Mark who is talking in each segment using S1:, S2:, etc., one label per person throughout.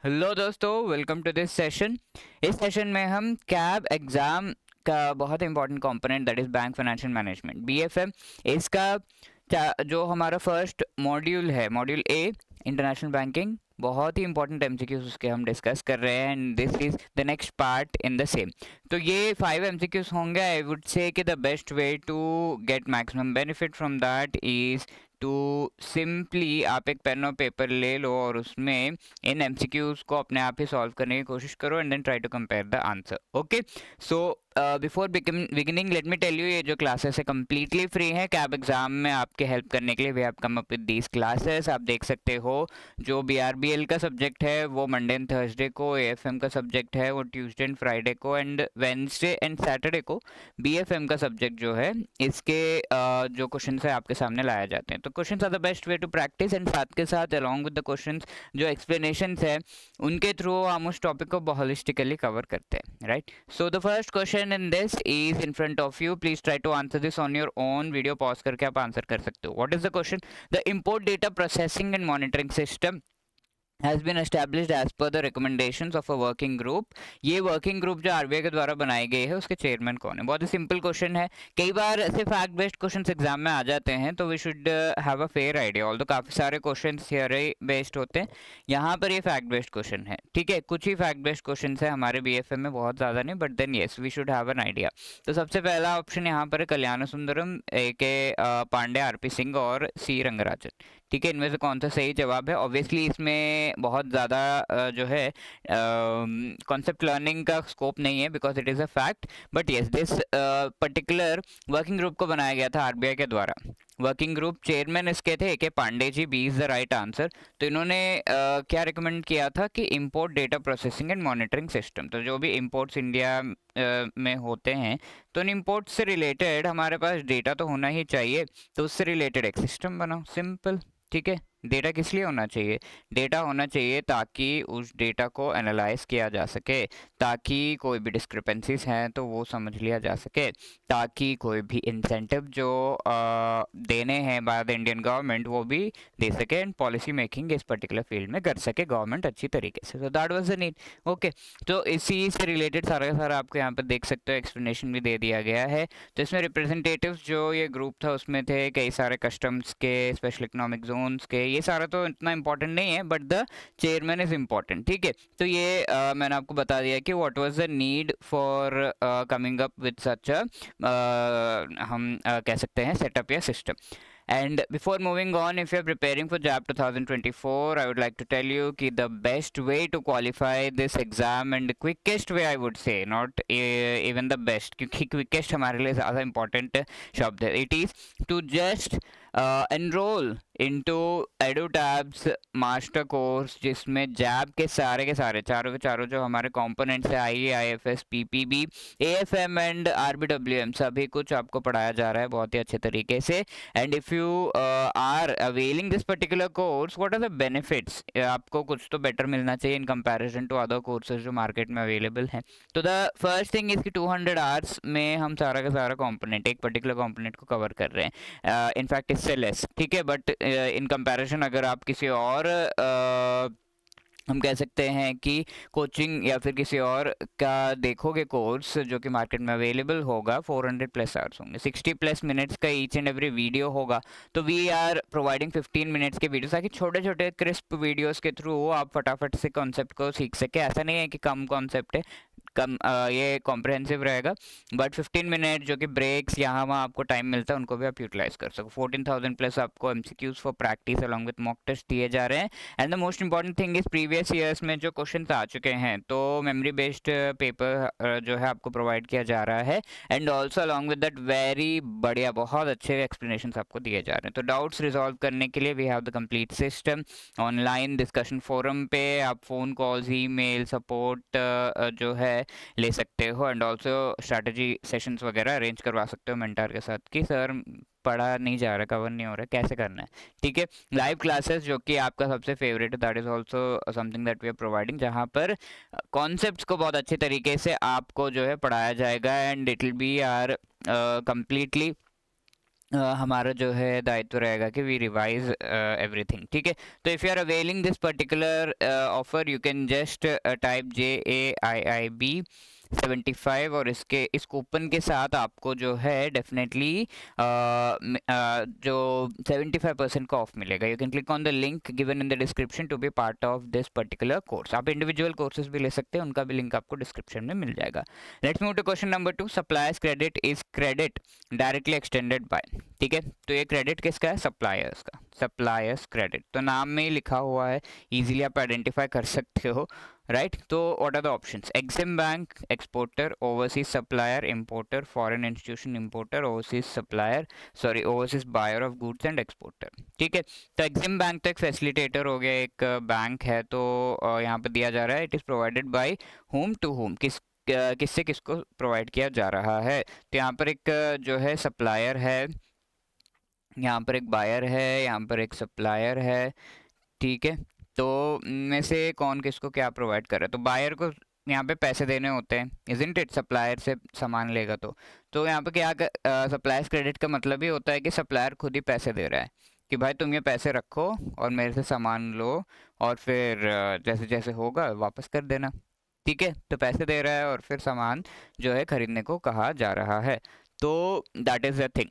S1: Hello दोस्तों, welcome to this session. इस session में हम कैब एग्ज़ाम का बहुत important component that is bank financial management BFM, इसका जो हमारा फर्स्ट मॉड्यूल है, मॉड्यूल ए इंटरनेशनल बैंकिंग, बहुत ही इंपॉर्टेंट एमसीक्यूज उसके हम डिस्कस कर रहे हैं and this is the next part in the same. तो ये 5 एमसीक्यूज होंगे। आई वुड से कि the best way to get maximum benefit from that is to simply आप एक पेन और पेपर ले लो और उसमें इन एमसीक्यूज को अपने आप ही सॉल्व करने की कोशिश करो and then try to compare the answer. Okay, so before beginning let me tell you, ये जो क्लासेस है कम्प्लीटली फ्री है। कैब एग्जाम में आपके हेल्प करने के लिए we have come up with these classes. आप देख सकते हो जो बीआरबीएल का सब्जेक्ट है वो मंडे एंड थर्सडे को, एएफएम का सब्जेक्ट है वो ट्यूसडे एंड फ्राइडे को, एंड वेंसडे एंड सैटरडे को बीएफएम का सब्जेक्ट जो है इसके जो क्वेश्चन है आपके सामने लाए जाते हैं। तो question are the best way to practise and साथ के साथ अलॉन्ग विद द क्वेश्चन जो एक्सप्लेनेशन है उनके थ्रू हम उस टॉपिक को होलिस्टिकली कवर करते हैं, right. So the first question in this is in front of you. Please try to answer this on your own. Video pause करके आप आंसर कर सकते हो। What is the question? The import data processing and monitoring system has been established as per the recommendations of a working group। ये working group जो RBI के द्वारा बनाई गई है उसके चेयरमैन कौन है? बहुत ही सिंपल क्वेश्चन है। कई बार ऐसे फैक्ट बेस्ड क्वेश्चंस एग्जाम में आ जाते हैं तो we should have a fair idea. Although काफी सारे क्वेश्चंस थियरी बेस्ड होते हैं, यहाँ पर ये फैक्ट बेस्ड क्वेश्चन है, ठीक है। कुछ ही फैक्ट बेस्ड क्वेश्चन है हमारे बीएफएम में, बहुत ज्यादा नहीं, but then yes we should have an idea. तो सबसे पहला ऑप्शन यहाँ पर है कल्याण सुंदरम, ए के पांडे, आरपी सिंह और सी रंगराजन, ठीक है। इनमें से कौन सा सही जवाब है? ऑब्वियसली इसमें बहुत ज़्यादा जो है कॉन्सेप्ट लर्निंग का स्कोप नहीं है because it is a fact, but yes this particular working group को बनाया गया था आरबीआई के द्वारा। वर्किंग ग्रुप चेयरमैन इसके थे के Pandey ji, B is the right answer. तो इन्होंने क्या रिकमेंड किया था कि import data processing and monitoring system, तो जो भी इंपोर्ट्स इंडिया में होते हैं तो इन इंपोर्ट से रिलेटेड हमारे पास डेटा तो होना ही चाहिए, तो उससे रिलेटेड एक सिस्टम बनाओ, सिंपल, ठीक है। डेटा किस लिए होना चाहिए? डेटा होना चाहिए ताकि उस डेटा को एनालाइज किया जा सके, ताकि कोई भी डिस्क्रिपेंसीज हैं तो वो समझ लिया जा सके, ताकि कोई भी इंसेंटिव जो देने हैं बाय द इंडियन गवर्नमेंट वो भी दे सके एंड पॉलिसी मेकिंग इस पर्टिकुलर फील्ड में कर सके गवर्नमेंट अच्छी तरीके से। तो that was the need. Okay, तो इसी से रिलेटेड सारा का सारा आपको यहाँ पर देख सकते हो, एक्सप्लेनेशन भी दे दिया गया है। तो इसमें रिप्रेजेंटेटिव्स जो ये ग्रुप था उसमें थे कई सारे कस्टम्स के, स्पेशल इकोनॉमिक जोन्स के, ये सारा तो इतना इंपॉर्टेंट नहीं है but the chairman is important, ठीक है। तो ये मैंने आपको बता दिया कि what was the need for coming up with such a हम कह सकते हैं सेटअप या system. And before moving on, if you're preparing for JAB 2024, I would like to tell you कि the best way to qualify this exam and the quickest way I would say, not even the best, क्योंकि quickest हमारे लिए ज़्यादा important शब्द है, it is to just enroll into EduTab's master course, जिसमें जैब के सारे चारों के चारों जो हमारे कंपोनेंट्स है, आई आईएफएस, पीपीबी, एएफएम एंड आरबीडब्ल्यूएम, सभी कुछ आपको पढ़ाया जा रहा है बहुत ही अच्छे तरीके से। And if you are availing this particular course, what are the benefits? आपको कुछ तो बेटर मिलना चाहिए in comparison to other courses जो मार्केट में अवेलेबल हैं। तो द फर्स्ट थिंग इज कि 200 आवर्स में हम सारा का सारा कंपोनेंट, एक पर्टिकुलर कंपोनेंट को कवर कर रहे हैं, इनफैक्ट इससे लेस, ठीक है। बट इन कंपैरिजन अगर आप किसी और हम कह सकते हैं कि कोचिंग या फिर किसी और का देखोगे कोर्स जो कि मार्केट में अवेलेबल होगा, 400 प्लस आवर्स होंगे, 60 प्लस मिनट्स का ईच एंड एवरी वीडियो होगा। तो वी आर प्रोवाइडिंग 15 मिनट्स के वीडियो ताकि छोटे छोटे क्रिस्प वीडियोस के थ्रू आप फटाफट से कॉन्सेप्ट को सीख सके। ऐसा नहीं है कि कम कॉन्सेप्ट है, कम ये कॉम्प्रहेंसिव रहेगा, बट 15 मिनट जो कि ब्रेक्स यहाँ वहाँ आपको टाइम मिलता है उनको भी आप यूटिलाइज कर सको। 14,000 प्लस आपको MCQs for practice along with mock test दिए जा रहे हैं। And the most important thing is previous years में जो क्वेश्चंस आ चुके हैं तो मेमोरी बेस्ड पेपर जो है आपको प्रोवाइड किया जा रहा है, and also along with that very बढ़िया बहुत अच्छे एक्सप्लेनेशन आपको दिए जा रहे हैं। तो डाउट्स रिजॉल्व करने के लिए we have the complete system. Online discussion forum पे आप फोन कॉल्स, ईमेल सपोर्ट जो है ले सकते हो, एंड ऑल्सो स्ट्रैटेजी सेशंस वगैरह अरेंज करवा सकते हो मेंटर के साथ कि सर पढ़ा नहीं जा रहा, कवर नहीं हो रहा, कैसे करना है, ठीक है। लाइव क्लासेस जो कि आपका सबसे फेवरेट है, that is also something that we are providing, जहाँ पर कॉन्सेप्ट्स को बहुत अच्छे तरीके से आपको जो है पढ़ाया जाएगा and it will be are completely हमारा जो है दायित्व रहेगा कि वी रिवाइज एवरीथिंग, ठीक है। तो if you are availing this particular offer you can just type JAIIB 75 और इस कूपन के साथ आपको जो है डेफिनेटली जो 75% का ऑफ मिलेगा। You can click on the link given in the description to be part of this particular course. आप इंडिविजुअल कोर्सेज भी ले सकते हैं, उनका भी लिंक आपको डिस्क्रिप्शन में मिल जाएगा। Let's move to question number 2। Suppliers credit is credit directly extended by, ठीक है। तो ये क्रेडिट किसका है? सप्लायर्स का, सप्लायर्स क्रेडिट। तो नाम में ही लिखा हुआ है, इजीली आप आइडेंटिफाई कर सकते हो, राइट। तो what are the options? Exim bank exporter, overseas supplier importer, foreign institution importer, overseas supplier sorry overseas buyer of goods and exporter, ठीक है। तो एग्जिम बैंक तो एक फैसिलिटेटर हो गया, एक बैंक है। तो यहाँ पे दिया जा रहा है it is provided by whom to whom, किससे किसको प्रोवाइड किया जा रहा है। तो यहाँ पर एक जो है सप्लायर है, यहाँ पर एक बायर है, यहाँ पर एक सप्लायर है, ठीक है। तो में से कौन किसको क्या प्रोवाइड कर रहा है? तो बायर को यहाँ पे पैसे देने होते हैं, इजंट इट? सप्लायर से सामान लेगा तो यहाँ पे क्या सप्लायर्स क्रेडिट का मतलब ही होता है कि सप्लायर खुद ही पैसे दे रहा है कि भाई तुम ये पैसे रखो और मेरे से सामान लो और फिर जैसे जैसे होगा वापस कर देना, ठीक है। तो पैसे दे रहा है और फिर सामान जो है खरीदने को कहा जा रहा है। तो दैट इज द थिंग।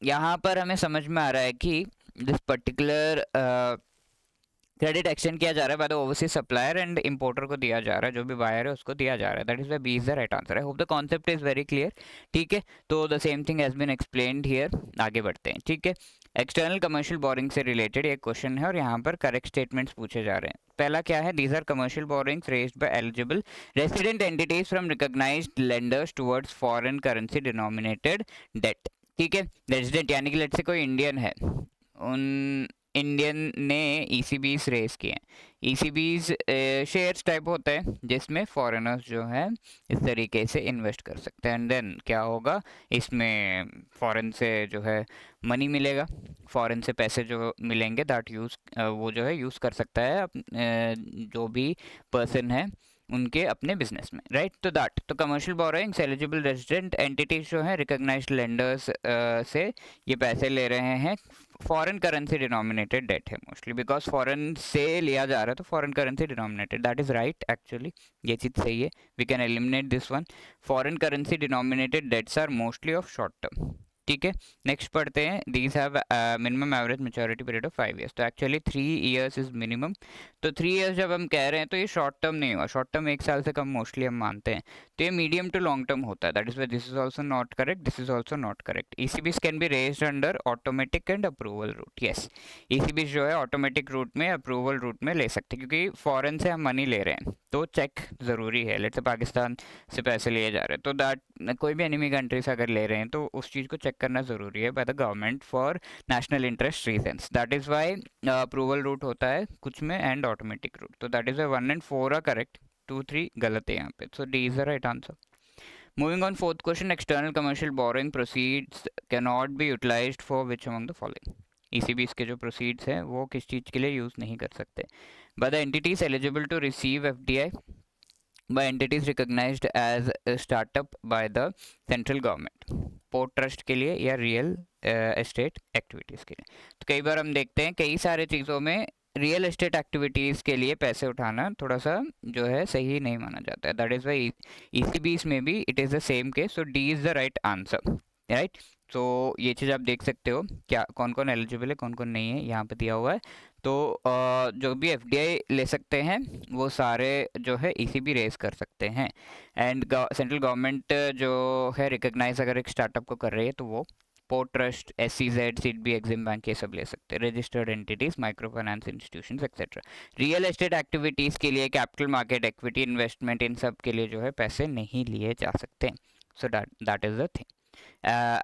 S1: यहाँ पर हमें समझ में आ रहा है कि दिस पर्टिकुलर क्रेडिट एक्सटेंड किया जा रहा है by the overseas supplier and importer को दिया जा रहा है, जो भी बायर है उसको दिया जा रहा है। That is B is the right answer. I hope the concept is very clear, ठीक है। तो the same thing has been explained here. आगे बढ़ते हैं, ठीक है। एक्सटर्नल कमर्शियल बोरिंग से रिलेटेड एक क्वेश्चन है और यहाँ पर करेक्ट स्टेटमेंट्स पूछे जा रहे हैं। पहला क्या है? These are commercial borrowings raised by eligible resident entities from recognised lenders towards foreign currency denominated debt, ठीक है। रेजिडेंट यानी कि लेट्स से कोई इंडियन है, उन इंडियन ने ECBs रेस किए हैं। ECBs शेयर्स टाइप होता है जिसमें फॉरेनर्स जो है इस तरीके से इन्वेस्ट कर सकते हैं एंड देन क्या होगा, इसमें फॉरेन से जो है मनी मिलेगा, फॉरेन से पैसे जो मिलेंगे दैट वो जो है यूज़ कर सकता है जो भी पर्सन है उनके अपने बिजनेस में, राइट। तो दैट तो commercial borrowings eligible resident entities जो है रिकॉग्नाइज्ड लेंडर्स से ये पैसे ले रहे हैं, फॉरेन करेंसी डिनोमिनेटेड डेट है मोस्टली, बिकॉज फॉरेन से लिया जा रहा है तो foreign currency denominated, that is right. Actually ये चीज़ सही है, we can eliminate this one. Foreign currency denominated debts are mostly of short term, ठीक है। नेक्स्ट पढ़ते हैं। These have minimum average maturity period of 5 years. तो एक्चुअली 3 ईयर्स इज मिनिमम। तो 3 ईयर्स जब हम कह रहे हैं तो ये शॉर्ट टर्म नहीं हुआ, शॉर्ट टर्म 1 साल से कम मोस्टली हम मानते हैं, तो ये मीडियम टू लॉन्ग टर्म होता है। That is why this is also not correct, this is also not correct. ECBs can be raised under automatic and approval route. Yes, ECBs जो है ऑटोमेटिक रूट में, अप्रूवल रूट में ले सकते हैं, क्योंकि फॉरेन से हम मनी ले रहे हैं तो चेक ज़रूरी है। लेट्स से पाकिस्तान से पैसे लिए जा रहे हैं तो दैट कोई भी एनिमी कंट्री से अगर ले रहे हैं तो उस चीज़ को चेक करना ज़रूरी है by the government for national interest reasons. That is why approval route होता है कुछ में एंड ऑटोमेटिक रूट। तो that is 1 and 4 are correct, 2 3 गलत है यहाँ पे। So D is the right answer. Moving on, fourth question, external commercial borrowing proceeds cannot be utilized for which among the following? ECBs के जो proceeds हैं वो किस चीज़ के लिए यूज़ नहीं कर सकते? By the entities eligible to receive FDI, by entities recognized as a startup by the central government, port trust के लिए या रियल एस्टेट एक्टिविटीज़ के लिए। तो कई बार हम देखते हैं कई सारे चीज़ों में रियल एस्टेट एक्टिविटीज़ के लिए पैसे उठाना थोड़ा सा जो है सही नहीं माना जाता है। दैट इज़ वाई ECBs में भी it is the same case. So D is the right answer, right. तो ये चीज़ आप देख सकते हो क्या कौन कौन एलिजिबल है कौन कौन नहीं है, यहाँ पे दिया हुआ है। तो जो भी FDI ले सकते हैं वो सारे जो है ECB रेस कर सकते हैं एंड सेंट्रल गवर्नमेंट जो है रिकॉग्नाइज अगर एक स्टार्टअप को कर रही है तो वो port trust, SEZ, SIDBI, EXIM bank ये सब ले सकते हैं, registered entities, micro finance institutions etcetera. Real estate activities के लिए कैपिटल मार्केट, इक्विटी इन्वेस्टमेंट, इन सब के लिए जो है पैसे नहीं लिए जा सकते। So that is the thing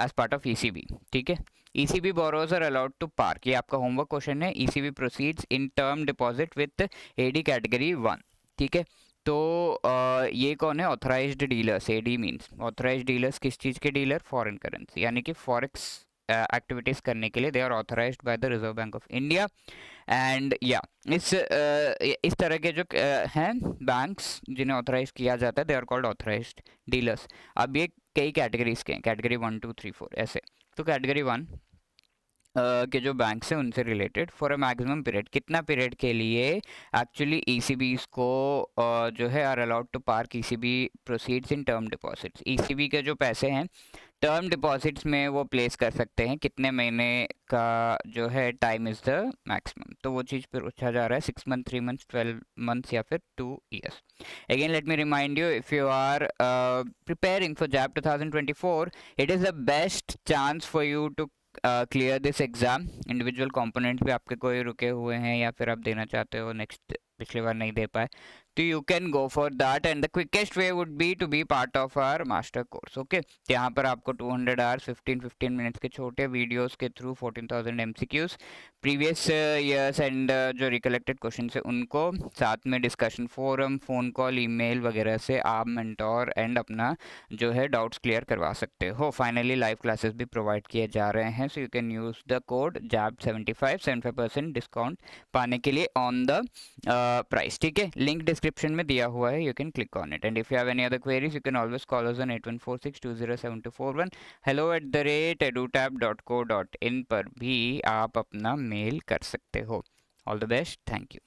S1: as part of ECB, ठीक है। ECB borrowers are allowed to park, ये आपका होमवर्क क्वेश्चन है। ECB proceeds in term deposit with AD category 1, ठीक है। तो ये कौन है? Authorised dealers. AD means authorised dealers, किस चीज़ के डीलर? फॉरेन करेंसी, यानी कि फॉरेक्स एक्टिविटीज़ करने के लिए they are authorised by the Reserve Bank of India and या इस तरह के जो हैं बैंक्स जिन्हें ऑथराइज किया जाता है they are called authorised dealers. अब ये कई कैटेगरीज के हैं, कैटेगरी 1 2 3 4 ऐसे। तो कैटेगरी 1 के जो बैंक से उनसे related for a maximum period, कितना पीरियड के लिए एक्चुअली ईसीबीज को जो है are allowed to park ECB proceeds in term deposits. ECB के जो पैसे हैं टर्म डिपॉजिट्स में वो प्लेस कर सकते हैं, कितने महीने का जो है टाइम इज द मैक्सिमम। तो वो चीज़ पर पूछा जा रहा है 6 मंथ, 3 मंथ, 12 मंथ्स या फिर 2 years। Again let me remind you, if you are preparing for JAIIB 2024, it is the best chance for you to clear this exam. Individual components भी आपके कोई रुके हुए हैं या फिर आप देना चाहते हो नेक्स्ट, पिछली बार नहीं दे पाए, तो you can go for that and the quickest way would be to be part of our master course. Okay, यहाँ पर आपको 200 आवर्स 15 मिनट्स के छोटे वीडियोस के through 14,000 MCQs previous years and जो रिकलेक्टेड क्वेश्चन है उनको, साथ में discussion forum, phone call, email वगैरह से आप मेंटोर एंड अपना जो है डाउट्स क्लियर करवा सकते हो। फाइनली लाइव क्लासेस भी प्रोवाइड किए जा रहे हैं, so you can use the code JAB75 75% discount पाने के लिए ऑन द प्राइस। ठीक है, लिंक डिस्क्रिप्शन में दिया हुआ है, you can click on it and if you have any other queries you can always call us on 8146207241। hello@edutap.co.in पर भी आप अपना मेल कर सकते हो। All the best, thank you.